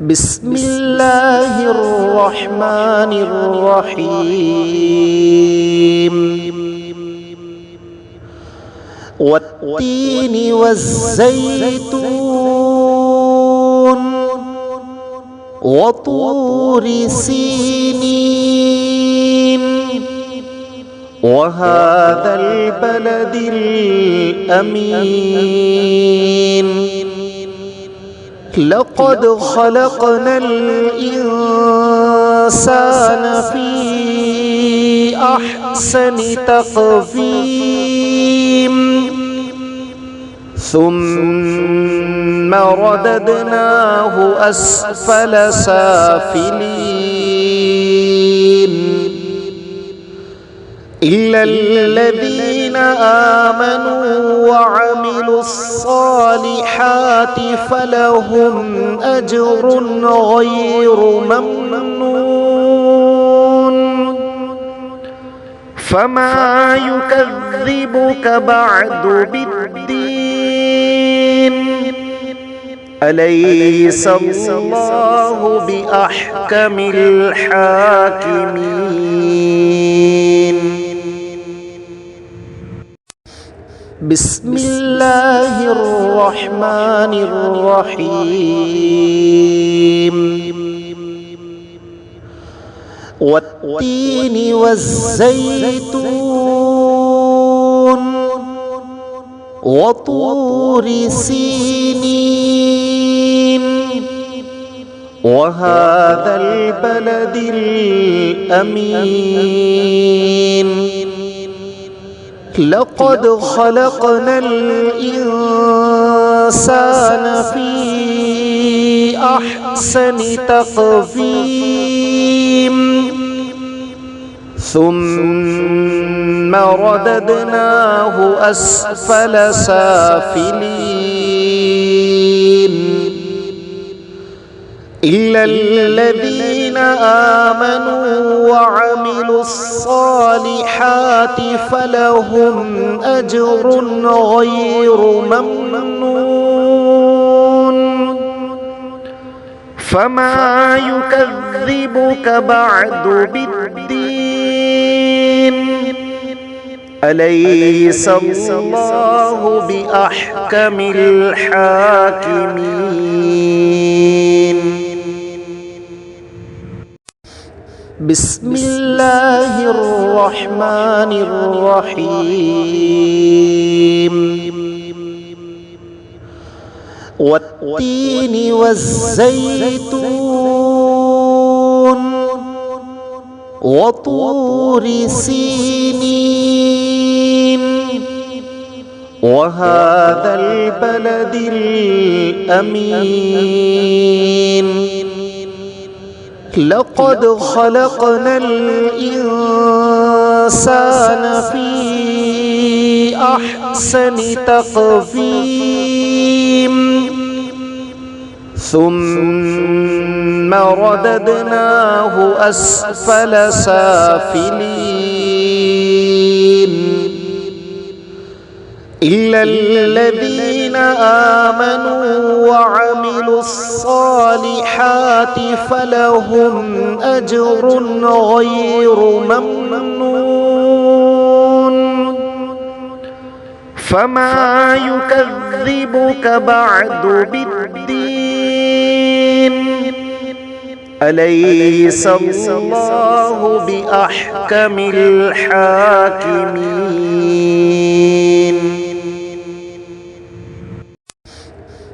بسم الله الرحمن الرحيم. والتين والزيتون وطور سينين وهذا البلد الأمين. لقد خلقنا الإنسان في أحسن تقويم ثم رددناه أسفل سافلين إلا الذين آمنوا وعملوا الصالحات فلهم أجر غير ممنون. فما يكذبك بعد بالدين؟ أليس الله بأحكم الحاكمين؟ بسم الله الرحمن الرحيم. والتين والزيتون وطور سينين وهذا البلد الأمين. لقد خلقنا الإنسان في أحسن تقويم ثم رددناه أسفل سافلين إلا الذين آمنوا وعملوا الصالحات فلهم أجر غير ممنون. فما يكذبك بعد بالدين؟ أليس الله بأحكم الحاكمين؟ بسم الله الرحمن الرحيم. والتين والزيتون وطور سينين وهذا البلد الأمين. لقد خلقنا الإنسان في أحسن تقويم ثم رددناه أسفل سافلين إلا الذين آمنوا وعملوا الصالحات فلهم أجر غير ممنون. فما يكذبك بعد بالدين؟ أليس الله بأحكم الحاكمين؟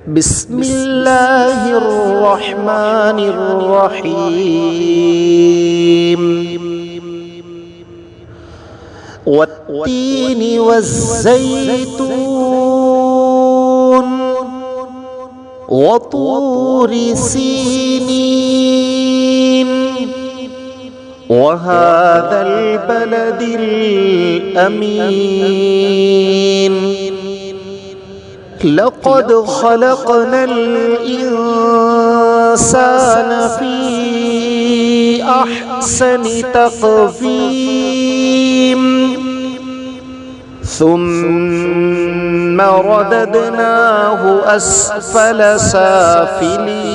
بسم الله الرحمن الرحيم. والتين والزيتون وطور سينين وهذا البلد الأمين. لقد خلقنا الإنسان في أحسن تقويم ثم رددناه أسفل سافلين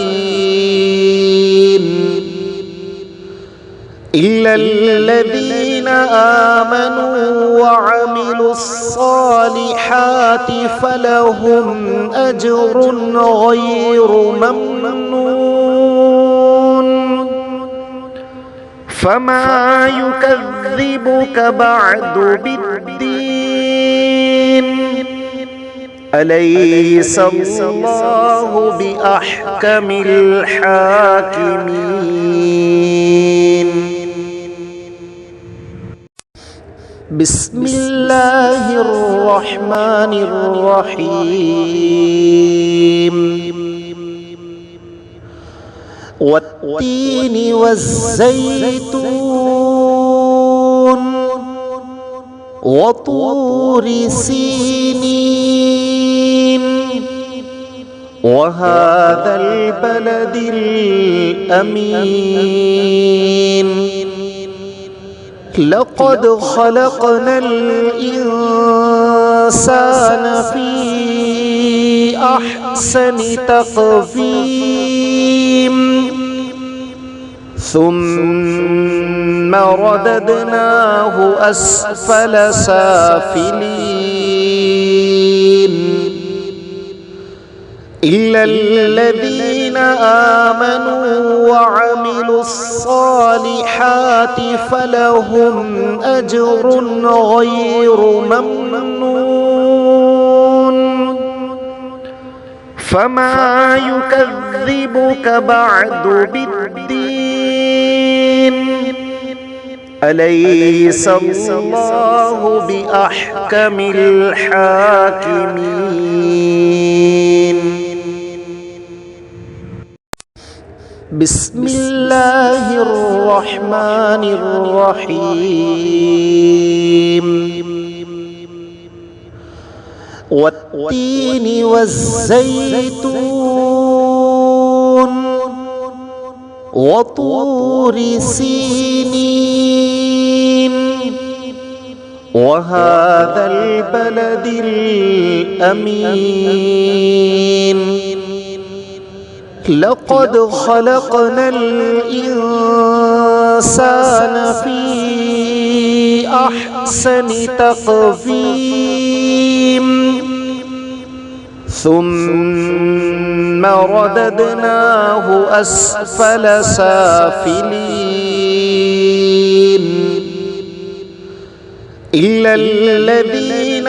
إلا الذين آمنوا وعملوا الصالحات فلهم أجر غير ممنون. فما يكذبك بعد بالدين؟ أليس الله بأحكم الحاكمين؟ بسم الله الرحمن الرحيم. والتين والزيتون وطور سينين وهذا البلد الأمين. لقد خلقنا الإنسان في أحسن تقويم ثم رددناه أسفل سافلين إلا الذين آمنوا وعملوا الصالحات فلهم أجر غير ممنون. فما يكذبك بعد بالدين؟ أليس الله بأحكم الحاكمين؟ بسم الله الرحمن الرحيم. والتين والزيتون وطور سينين وهذا البلد الأمين. لقد خلقنا الإنسان في أحسن تقويم ثم رددناه أسفل سافلين إلا الذين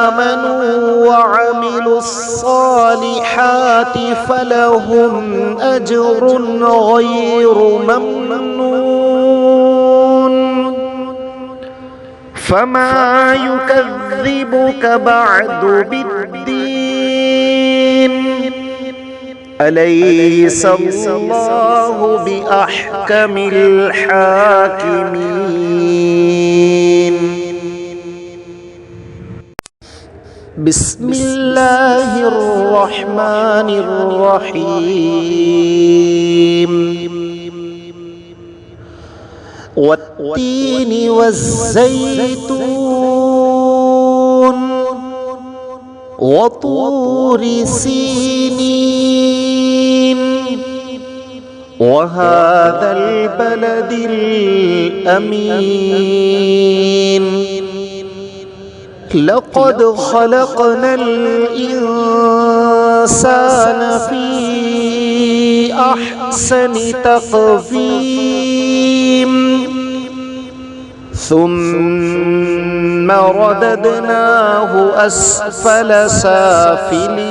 آمنوا وعملوا الصالحات فلهم أجر غير ممنون. فما يكذبك بعد بالدين؟ أليس الله بأحكم الحاكمين؟ بسم الله الرحمن الرحيم. والتين والزيتون وطور سينين وهذا البلد الأمين. لقد خلقنا الإنسان في أحسن تقويم ثم رددناه أسفل سافلين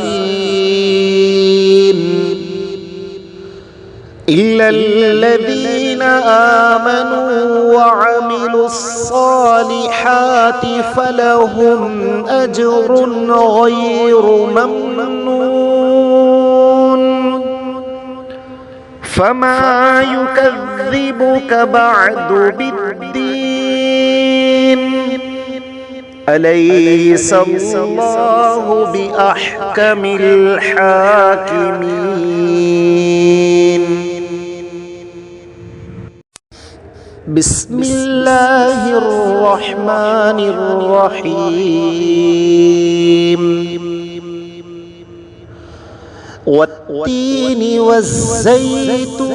إلا الذين آمنوا وعملوا الصالحات فلهم أجر غير ممنون. فما يكذبك بعد بالدين؟ أليس الله بأحكم الحاكمين؟ بسم الله الرحمن الرحيم. والتين والزيتون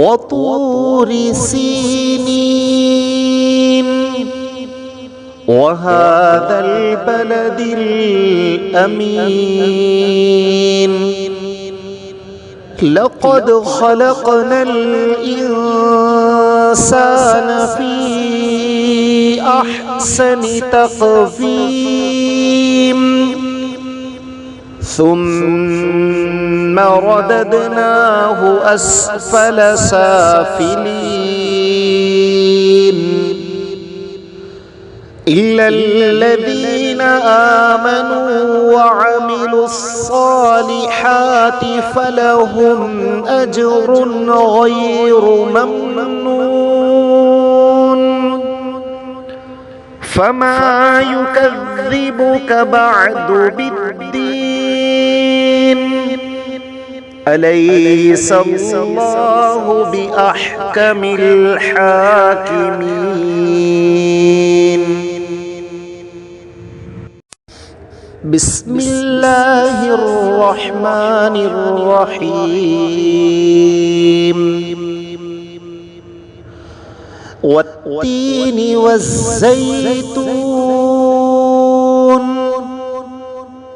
وطور سينين وهذا البلد الأمين لقد خلقنا الإنسان في أحسن تقويم ثم رددناه أسفل سافلين إلا الذين آمنوا وعملوا الصالحات فلهم أجر غير ممنون فما يكذبك بعد بالدين أليس الله بأحكم الحاكمين بسم الله الرحمن الرحيم والتين والزيتون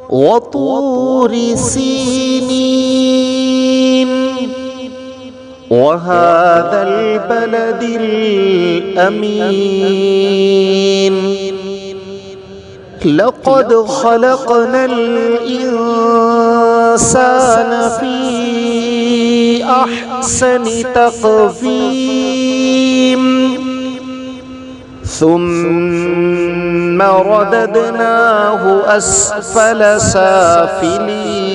وطور سينين وهذا البلد الأمين لقد خلقنا الإنسان في أحسن تقويم ثم رددناه أسفل سافلين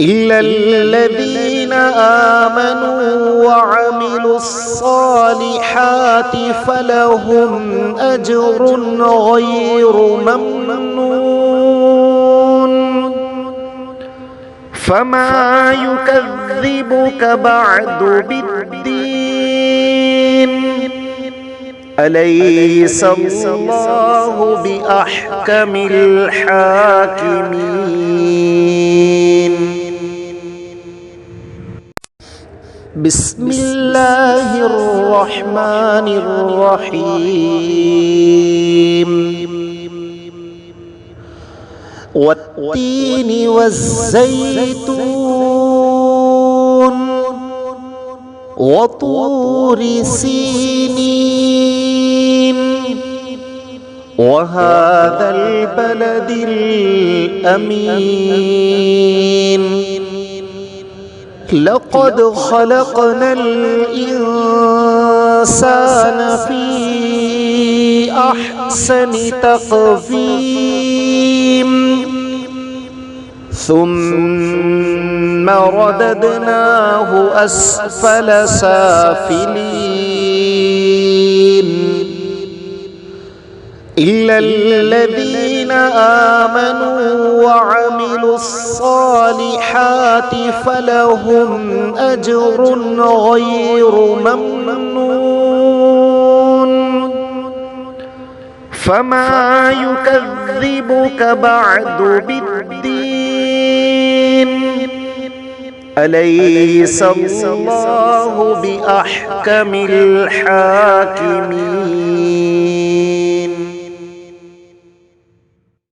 إلا الذين آمنوا وعملوا الصالحات فلهم أجر غير ممنون فما يكذبك بعد بالدين أليس الله بأحكم الحاكمين بسم الله الرحمن الرحيم والتين والزيتون وطور سينين وهذا البلد الأمين لقد خلقنا الإنسان في أحسن تقويم ثم رددناه أسفل سافلين إلا الذين آمنوا وعملوا الصالحات فلهم أجر غير ممنون فما يكذبك بعد بالدين أليس الله بأحكم الحاكمين